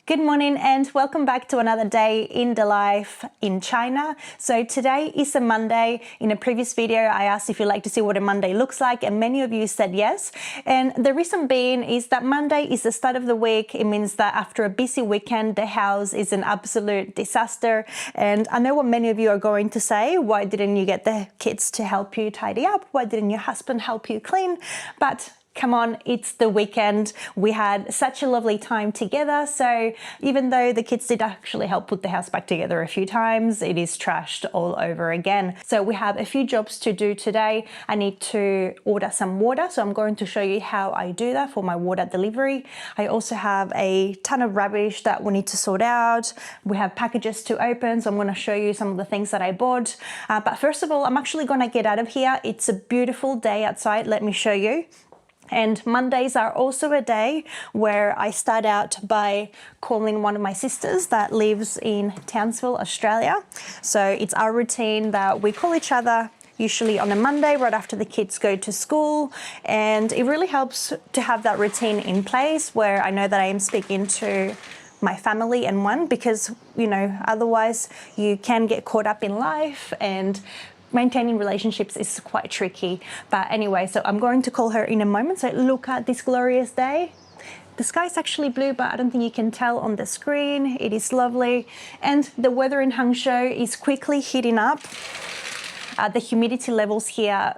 Good morning and welcome back to another day in the life in China. So today is a Monday. In a previous video, I asked if you'd like to see what a Monday looks like, and many of you said yes. And the reason being is that Monday is the start of the week. It means that after a busy weekend, the house is an absolute disaster. And I know what many of you are going to say. Why didn't you get the kids to help you tidy up? Why didn't your husband help you clean? But come on, it's the weekend. We had such a lovely time together. So even though the kids did actually help put the house back together a few times, it is trashed all over again. So we have a few jobs to do today. I need to order some water. So I'm going to show you how I do that for my water delivery. I also have a ton of rubbish that we need to sort out. We have packages to open. So I'm going to show you some of the things that I bought. But first of all, I'm actually going to get out of here. It's a beautiful day outside. Let me show you. And Mondays are also a day where I start out by calling one of my sisters that lives in Townsville, Australia. So it's our routine that we call each other usually on a Monday right after the kids go to school. And it really helps to have that routine in place where I know that I am speaking to my family and one, because, you know, otherwise you can get caught up in life and maintaining relationships is quite tricky. But anyway, so I'm going to call her in a moment. So look at this glorious day. The sky is actually blue, but I don't think you can tell on the screen. It is lovely. And the weather in Hangzhou is quickly heating up. The humidity levels here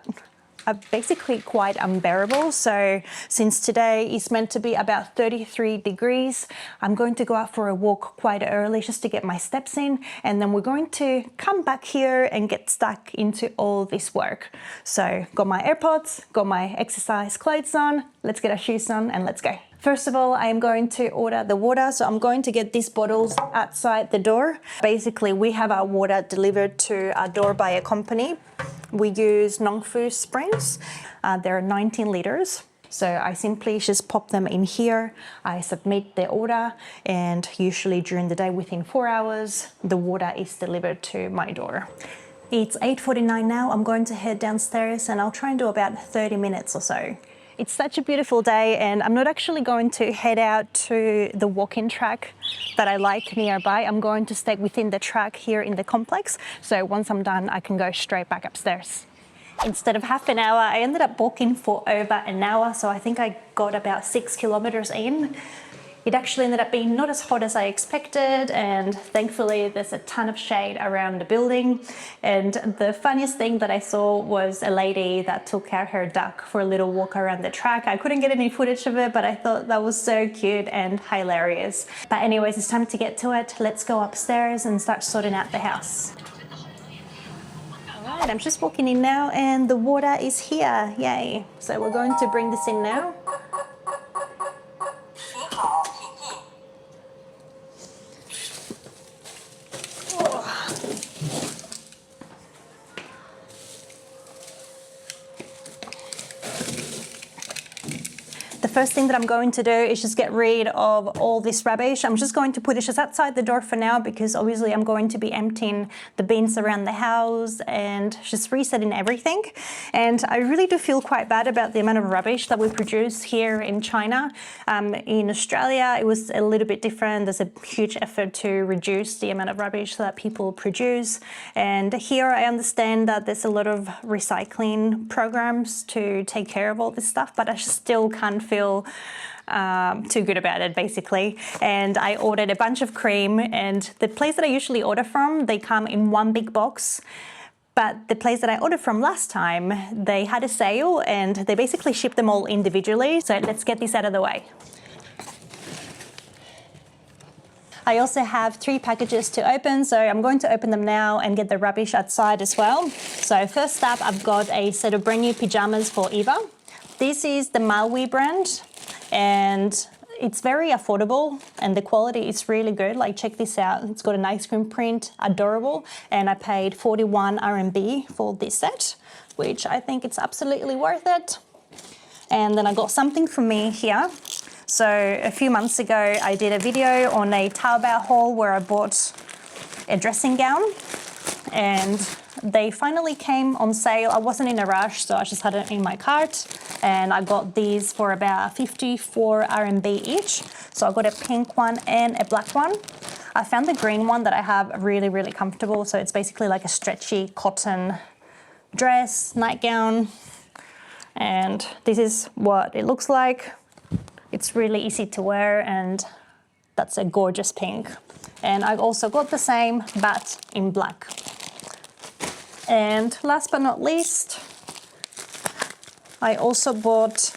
are basically quite unbearable. So since today is meant to be about 33 degrees, I'm going to go out for a walk quite early just to get my steps in. And then we're going to come back here and get stuck into all this work. So got my AirPods, got my exercise clothes on. Let's get our shoes on and let's go. First of all, I am going to order the water. So I'm going to get these bottles outside the door. Basically, we have our water delivered to our door by a company. We use Nongfu Springs. They're 19 liters. So I simply just pop them in here. I submit the order, and usually during the day, within 4 hours, the water is delivered to my door. It's 8:49 now. I'm going to head downstairs and I'll try and do about 30 minutes or so. It's such a beautiful day, and I'm not actually going to head out to the walking track that I like nearby. I'm going to stay within the track here in the complex. So once I'm done, I can go straight back upstairs. Instead of half an hour, I ended up walking for over an hour. So I think I got about 6 kilometers in. It actually ended up being not as hot as I expected, and thankfully there's a ton of shade around the building. And the funniest thing that I saw was a lady that took out her duck for a little walk around the track. I couldn't get any footage of it, but I thought that was so cute and hilarious. But anyways, it's time to get to it. Let's go upstairs and start sorting out the house. All right, I'm just walking in now and the water is here, yay. So we're going to bring this in now. The first thing that I'm going to do is just get rid of all this rubbish. I'm just going to put it just outside the door for now, because obviously I'm going to be emptying the bins around the house and just resetting everything. And I really do feel quite bad about the amount of rubbish that we produce here in China. In Australia, it was a little bit different. There's a huge effort to reduce the amount of rubbish that people produce. And here I understand that there's a lot of recycling programs to take care of all this stuff, but I still can't feel too good about it, basically. And I ordered a bunch of cream, and the place that I usually order from, they come in one big box. But the place that I ordered from last time, they had a sale and they basically shipped them all individually. So let's get this out of the way. I also have 3 packages to open, so I'm going to open them now and get the rubbish outside as well. So first up, I've got a set of brand new pajamas for Eva. This is the Maui brand, and it's very affordable and the quality is really good. Like, check this out. It's got an ice cream print, adorable. And I paid 41 RMB for this set, which I think it's absolutely worth it. And then I got something for me here. So a few months ago, I did a video on a Taobao haul where I bought a dressing gown, and they finally came on sale. I wasn't in a rush, so I just had it in my cart. and I got these for about 54 RMB each. So I got a pink one and a black one. I found the green one that I have really, really comfortable. So it's basically like a stretchy cotton dress, nightgown. And this is what it looks like. It's really easy to wear, and that's a gorgeous pink. And I've also got the same, but in black. And last but not least, I also bought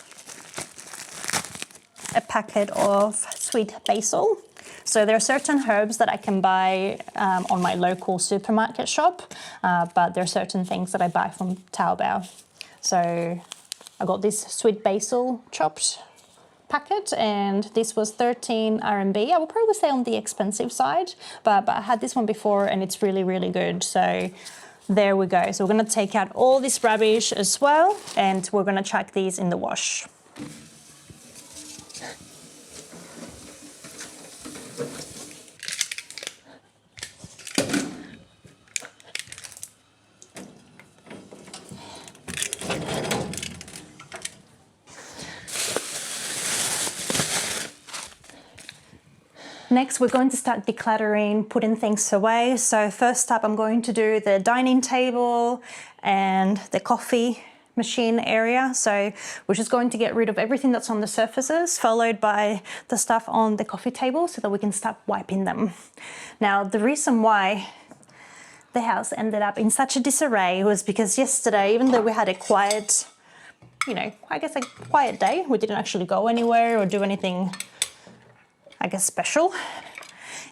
a packet of sweet basil. So there are certain herbs that I can buy on my local supermarket shop, but there are certain things that I buy from Taobao. So I got this sweet basil chopped packet, and this was 13 RMB. I would probably say on the expensive side, but I had this one before and it's really, really good. So there we go. So we're going to take out all this rubbish as well, and we're going to chuck these in the wash. Next, we're going to start decluttering, putting things away. So first up, I'm going to do the dining table and the coffee machine area. So we're just going to get rid of everything that's on the surfaces, followed by the stuff on the coffee table so that we can start wiping them. Now, the reason why the house ended up in such a disarray was because yesterday, even though we had a quiet, I guess a quiet day, we didn't actually go anywhere or do anything special,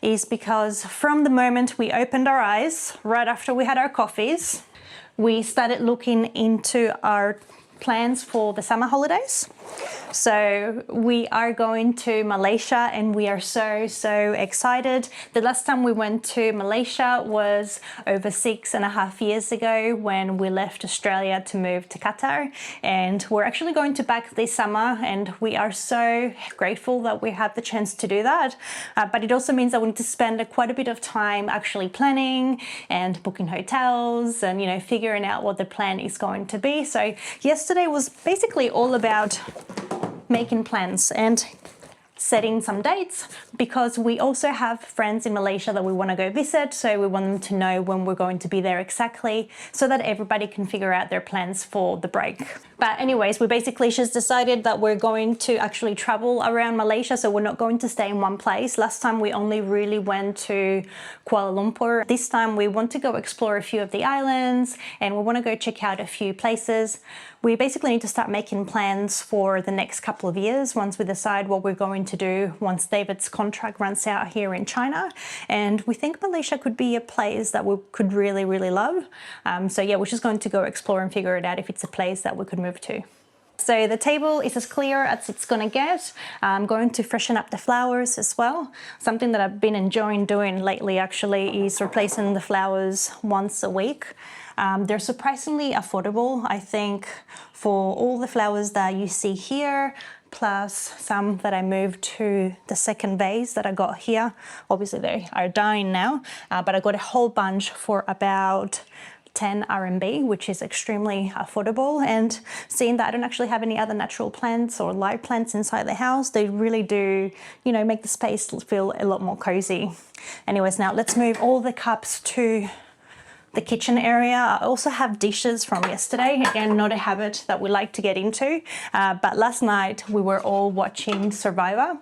is because from the moment we opened our eyes, right after we had our coffees, we started looking into our plans for the summer holidays. So we are going to Malaysia, and we are so excited. The last time we went to Malaysia was over 6.5 years ago, when we left Australia to move to Qatar, and we're actually going to back this summer, and we are so grateful that we have the chance to do that. But it also means that we need to spend quite a bit of time actually planning and booking hotels and figuring out what the plan is going to be. So yesterday was basically all about making plans and setting some dates, because we also have friends in Malaysia that we want to go visit, so we want them to know when we're going to be there exactly, so that everybody can figure out their plans for the break. But anyways, we basically just decided that we're going to actually travel around Malaysia, so we're not going to stay in one place. Last time we only really went to Kuala Lumpur. This time we want to go explore a few of the islands, and we want to go check out a few places. We basically need to start making plans for the next couple of years once we decide what we're going to do once David's contract runs out here in China. And we think Malaysia could be a place that we could really, really love. So yeah, we're just going to go explore and figure it out if it's a place that we could move to. So the table is as clear as it's gonna get. I'm going to freshen up the flowers as well. Something that I've been enjoying doing lately actually is replacing the flowers once a week. They're surprisingly affordable, I think, for all the flowers that you see here, plus some that I moved to the second vase that I got here. Obviously they are dying now, but I got a whole bunch for about 10 RMB, which is extremely affordable. And seeing that I don't actually have any other natural plants or live plants inside the house, they really do, make the space feel a lot more cozy. Anyways, now let's move all the cups to the kitchen area. I also have dishes from yesterday. Again, not a habit that we like to get into, but last night we were all watching Survivor.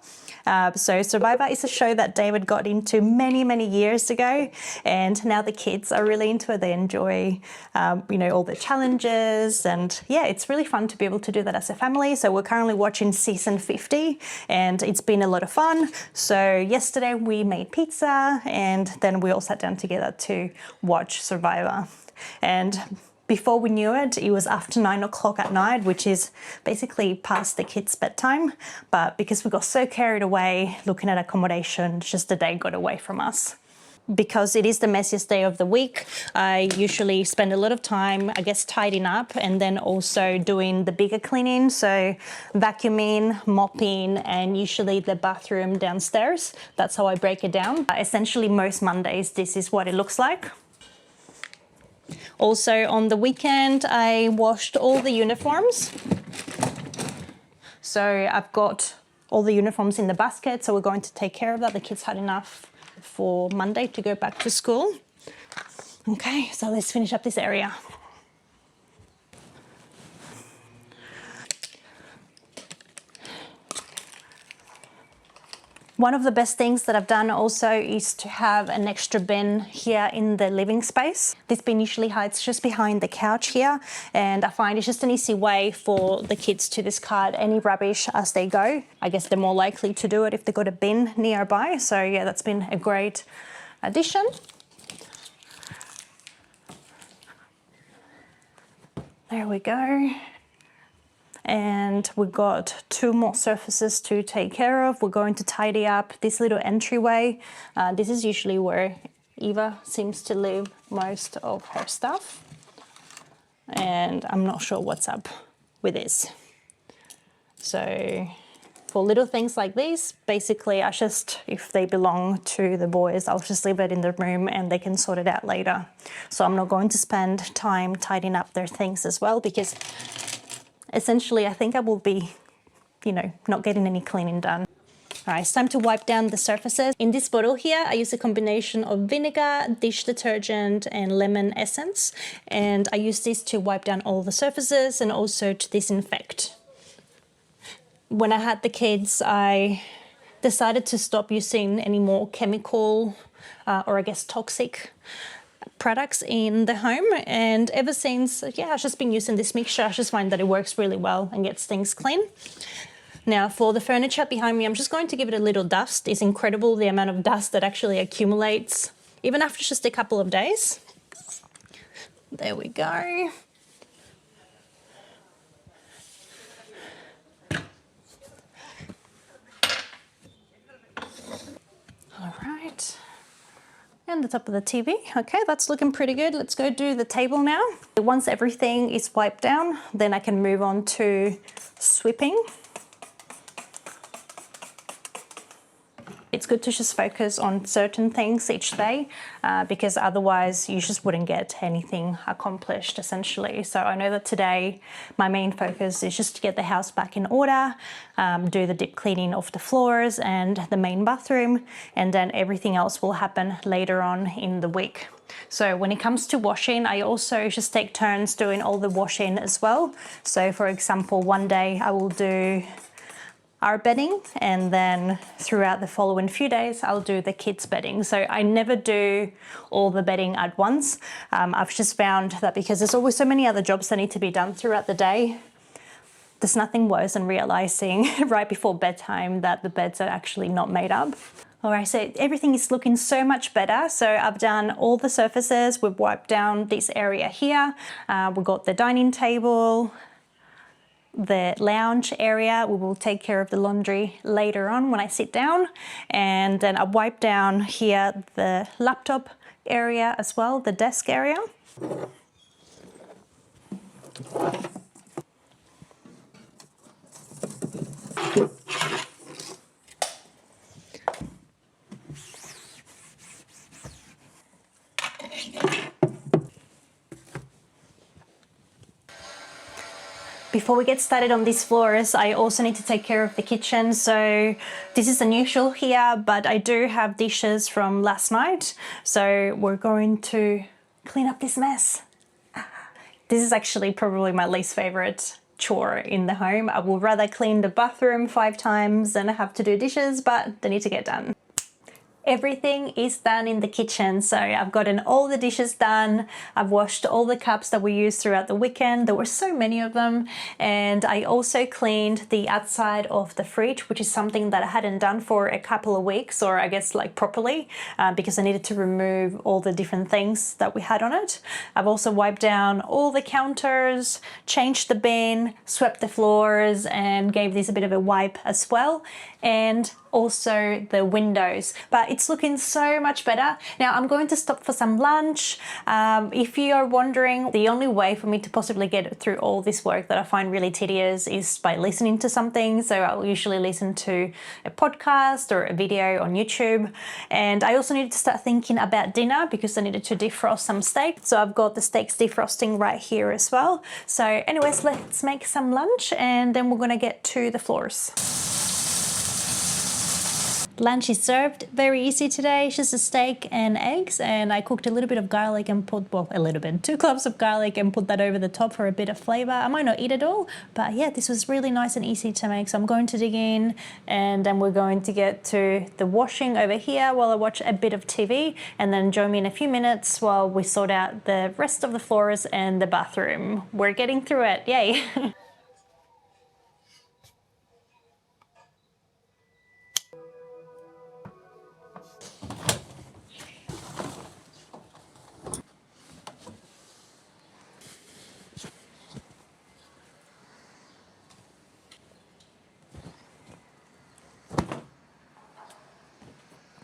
So Survivor is a show that David got into many years ago, and now the kids are really into it. They enjoy, all the challenges, and yeah, it's really fun to be able to do that as a family. So we're currently watching season 50, and it's been a lot of fun. So yesterday we made pizza, and then we all sat down together to watch Survivor. And before we knew it, it was after 9 o'clock at night, which is basically past the kids' bedtime. But because we got so carried away looking at accommodation, just the day got away from us. Because it is the messiest day of the week, I usually spend a lot of time, tidying up, and then also doing the bigger cleaning. So vacuuming, mopping, and usually the bathroom downstairs. That's how I break it down. Essentially, most Mondays, this is what it looks like. Also on the weekend, I washed all the uniforms. So I've got all the uniforms in the basket, so we're going to take care of that. The kids had enough for Monday to go back to school. Okay, so let's finish up this area. One of the best things that I've done also is to have an extra bin here in the living space. This bin usually hides just behind the couch here, and I find it's just an easy way for the kids to discard any rubbish as they go. I guess they're more likely to do it if they've got a bin nearby. So yeah, that's been a great addition. There we go. And we've got 2 more surfaces to take care of. We're going to tidy up this little entryway. This is usually where Eva seems to leave most of her stuff. And I'm not sure what's up with this. So for little things like these, basically I just, if they belong to the boys, I'll just leave it in the room and they can sort it out later. So I'm not going to spend time tidying up their things as well, because essentially, I think I will be, not getting any cleaning done. All right, it's time to wipe down the surfaces. In this bottle here, I use a combination of vinegar, dish detergent, and lemon essence. And I use this to wipe down all the surfaces and also to disinfect. When I had the kids, I decided to stop using any more chemical or I guess toxic products in the home, and ever since, yeah, I've just been using this mixture. I just find that it works really well and gets things clean. Now for the furniture behind me, I'm just going to give it a little dust. It's incredible the amount of dust that actually accumulates even after just a couple of days. There we go. All right. And the top of the TV. Okay, that's looking pretty good. Let's go do the table now. Once everything is wiped down, then I can move on to sweeping. It's good to just focus on certain things each day because otherwise you just wouldn't get anything accomplished essentially. So I know that today my main focus is just to get the house back in order, do the deep cleaning of the floors and the main bathroom, and then everything else will happen later on in the week. So when it comes to washing, I also just take turns doing all the washing as well. So for example, one day I will do our bedding, and then throughout the following few days I'll do the kids' bedding. So I never do all the bedding at once. I've just found that because there's always so many other jobs that need to be done throughout the day, there's nothing worse than realizing right before bedtime that the beds are actually not made up. All right, so everything is looking so much better. So I've done all the surfaces. We've wiped down this area here. We've got the dining table, the lounge area. We will take care of the laundry later on when I sit down. And then I wipe down here the laptop area as well, the desk area. Before we get started on these floors, I also need to take care of the kitchen. So this is unusual here, but I do have dishes from last night. So we're going to clean up this mess. This is actually probably my least favorite chore in the home. I would rather clean the bathroom 5 times than have to do dishes, but they need to get done. Everything is done in the kitchen. So I've gotten all the dishes done. I've washed all the cups that we used throughout the weekend. There were so many of them. And I also cleaned the outside of the fridge, which is something that I hadn't done for a couple of weeks, or I guess like properly, because I needed to remove all the different things that we had on it. I've also wiped down all the counters, changed the bin, swept the floors, and gave this a bit of a wipe as well. And also the windows, but it's looking so much better. Now I'm going to stop for some lunch. If you are wondering, the only way for me to possibly get through all this work that I find really tedious is by listening to something. So I'll usually listen to a podcast or a video on YouTube. And I also needed to start thinking about dinner because I needed to defrost some steak. So I've got the steaks defrosting right here as well. So anyways, let's make some lunch and then we're gonna get to the floors. Lunch is served, very easy today. It's just a steak and eggs, and I cooked a little bit of garlic and put, well, a little bit, 2 cloves of garlic and put that over the top for a bit of flavor. I might not eat it all, but yeah, this was really nice and easy to make. So I'm going to dig in and then we're going to get to the washing over here while I watch a bit of TV, and then join me in a few minutes while we sort out the rest of the floors and the bathroom. We're getting through it, yay.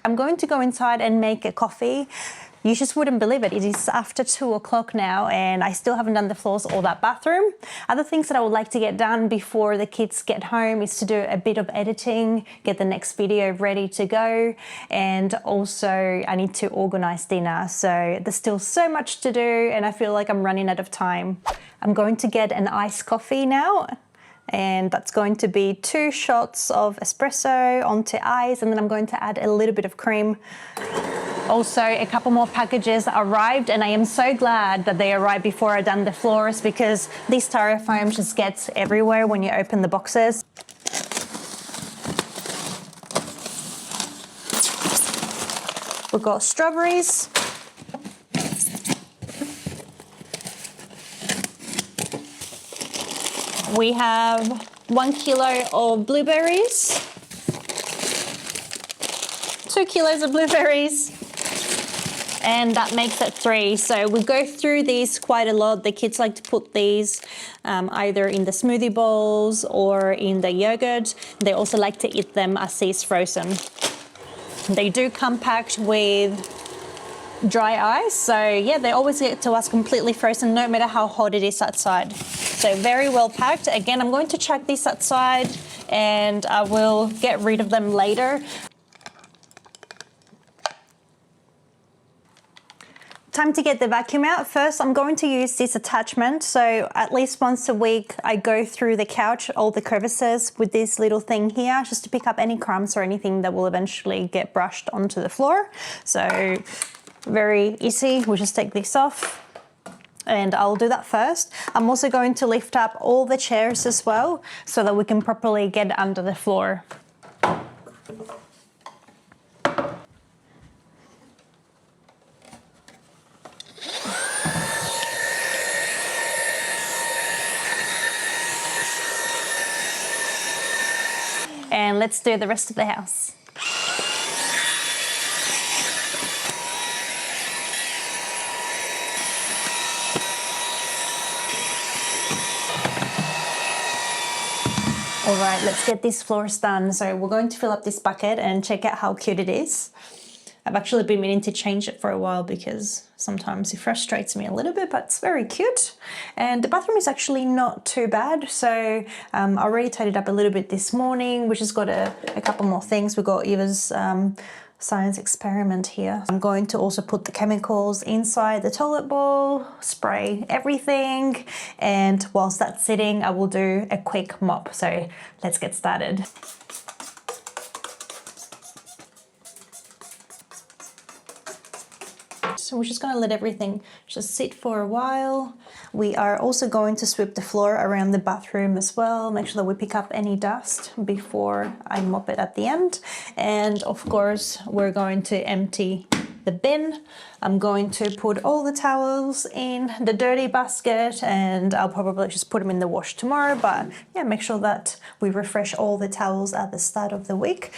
I'm going to go inside and make a coffee. You just wouldn't believe it. It is after 2 o'clock now and I still haven't done the floors or that bathroom. Other things that I would like to get done before the kids get home is to do a bit of editing, get the next video ready to go, and also I need to organize dinner. So there's still so much to do and I feel like I'm running out of time. I'm going to get an iced coffee now. And that's going to be 2 shots of espresso onto ice, and then I'm going to add a little bit of cream. Also, a couple more packages arrived, and I am so glad that they arrived before I done the floors because this styrofoam just gets everywhere when you open the boxes. We've got strawberries. We have 1 kilo of blueberries, 2 kilos of blueberries, and that makes it 3. So we go through these quite a lot. The kids like to put these either in the smoothie bowls or in the yogurt. They also like to eat them as is frozen. They do come packed with dry ice, so yeah, they always get to us completely frozen no matter how hot it is outside. So very well packed. Again, I'm going to chuck this outside and I will get rid of them later. Time to get the vacuum out. First, I'm going to use this attachment. So at least once a week, I go through the couch, all the crevices with this little thing here, just to pick up any crumbs or anything that will eventually get brushed onto the floor. So very easy. We'll just take this off. And I'll do that first. I'm also going to lift up all the chairs as well so that we can properly get under the floor. And let's do the rest of the house. All right, let's get these floors done. So we're going to fill up this bucket and check out how cute it is. I've actually been meaning to change it for a while because sometimes it frustrates me a little bit, but it's very cute. And the bathroom is actually not too bad. So I already tidied up a little bit this morning. We just got a couple more things. We got Eva's science experiment here. I'm going to also put the chemicals inside the toilet bowl, spray everything, and whilst that's sitting, I will do a quick mop. So let's get started. So we're just going to let everything just sit for a while. We are also going to sweep the floor around the bathroom as well, make sure that we pick up any dust before I mop it at the end. And of course, we're going to empty the bin. I'm going to put all the towels in the dirty basket and I'll probably just put them in the wash tomorrow. But yeah, make sure that we refresh all the towels at the start of the week.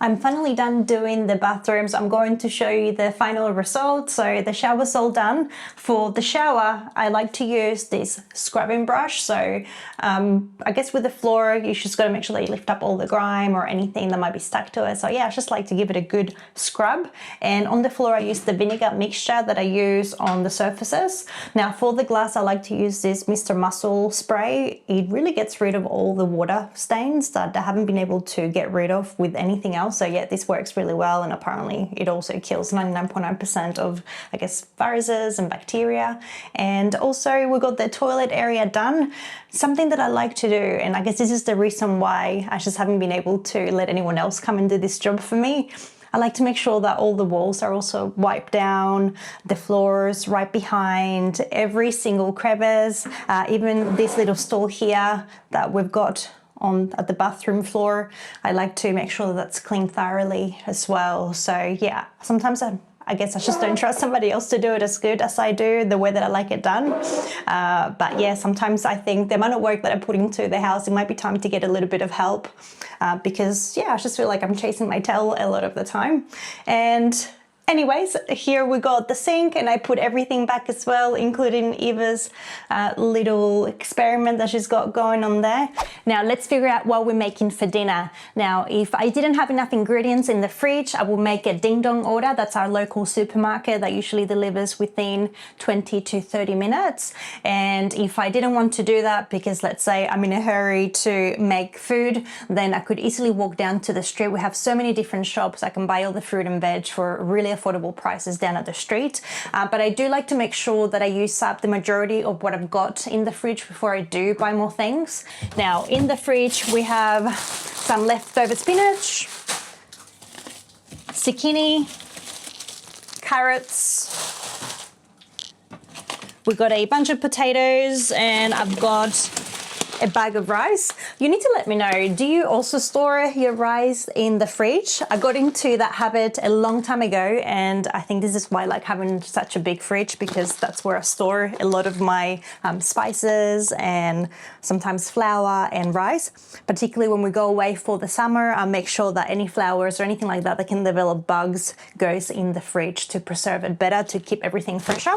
I'm finally done doing the bathrooms. I'm going to show you the final result. So the shower's all done. For the shower, I like to use this scrubbing brush. So I guess with the floor, you just got to make sure that you lift up all the grime or anything that might be stuck to it. So yeah, I just like to give it a good scrub. And on the floor, I use the vinegar mixture that I use on the surfaces. Now for the glass, I like to use this Mr. Muscle spray. It really gets rid of all the water stains that I haven't been able to get rid of with anything else. So yeah, this works really well, and apparently it also kills 99.9% of, I guess, viruses and bacteria. And also we got the toilet area done. Something that I like to do, and I guess this is the reason why I just haven't been able to let anyone else come and do this job for me. I like to make sure that all the walls are also wiped down, the floors right behind, every single crevice, even this little stall here that we've got at the bathroom floor. I like to make sure that that's cleaned thoroughly as well. So yeah, sometimes I guess I just don't trust somebody else to do it as good as I do, the way that I like it done. But yeah, sometimes I think the amount of work that I put into the house, it might be time to get a little bit of help because yeah, I just feel like I'm chasing my tail a lot of the time. And anyways, here we got the sink, and I put everything back as well, including Eva's little experiment that she's got going on there. Now let's figure out what we're making for dinner. Now, if I didn't have enough ingredients in the fridge, I will make a Ding Dong order. That's our local supermarket that usually delivers within 20 to 30 minutes. And if I didn't want to do that because let's say I'm in a hurry to make food, then I could easily walk down to the street. We have so many different shops. I can buy all the fruit and veg for really affordable prices down at the street. But I do like to make sure that I use up the majority of what I've got in the fridge before I do buy more things. Now in the fridge we have some leftover spinach, zucchini, carrots. We've got a bunch of potatoes, and I've got a bag of rice. You need to let me know, do you also store your rice in the fridge? I got into that habit a long time ago, and I think this is why I like having such a big fridge, because that's where I store a lot of my spices and sometimes flour and rice. Particularly when we go away for the summer, I make sure that any flowers or anything like that that can develop bugs goes in the fridge to preserve it better, to keep everything fresher.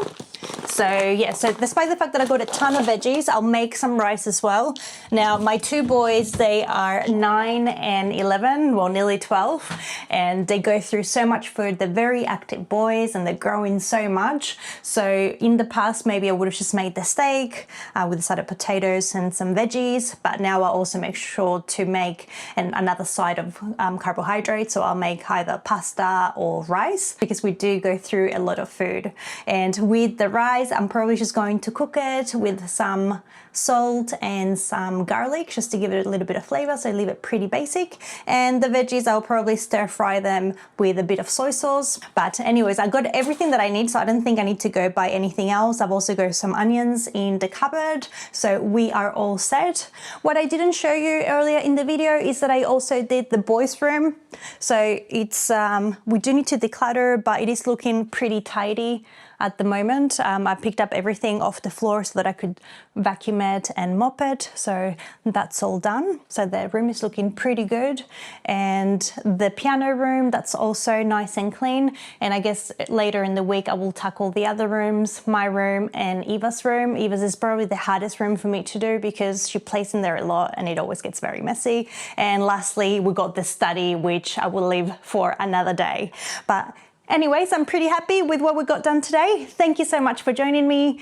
So yeah, so despite the fact that I got a ton of veggies, I'll make some rice as well. Now my two boys, they are 9 and 11, well nearly 12, and they go through so much food. They're very active boys and they're growing so much. So in the past maybe I would have just made the steak with a side of potatoes and some veggies, but now I also make sure to make another side of carbohydrates. So I'll make either pasta or rice, because we do go through a lot of food. And with the rice, I'm probably just going to cook it with some salt and some garlic just to give it a little bit of flavor, so leave it pretty basic. And the veggies, I'll probably stir fry them with a bit of soy sauce. But anyways, I got everything that I need, so I don't think I need to go buy anything else. I've also got some onions in the cupboard, so we are all set. What I didn't show you earlier in the video is that I also did the boys' room. So it's we do need to declutter, but it is looking pretty tidy at the moment. I picked up everything off the floor so that I could vacuum it and mop it. So that's all done. So the room is looking pretty good. And the piano room, that's also nice and clean. And I guess later in the week, I will tackle the other rooms, my room and Eva's room. Eva's is probably the hardest room for me to do because she plays in there a lot and it always gets very messy. And lastly, we got the study, which I will leave for another day. But anyways, I'm pretty happy with what we got done today. Thank you so much for joining me.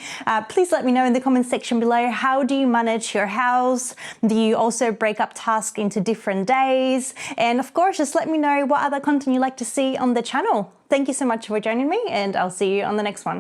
Please let me know in the comment section below, how do you manage your house? Do you also break up tasks into different days? And of course, just let me know what other content you'd like to see on the channel. Thank you so much for joining me, and I'll see you on the next one.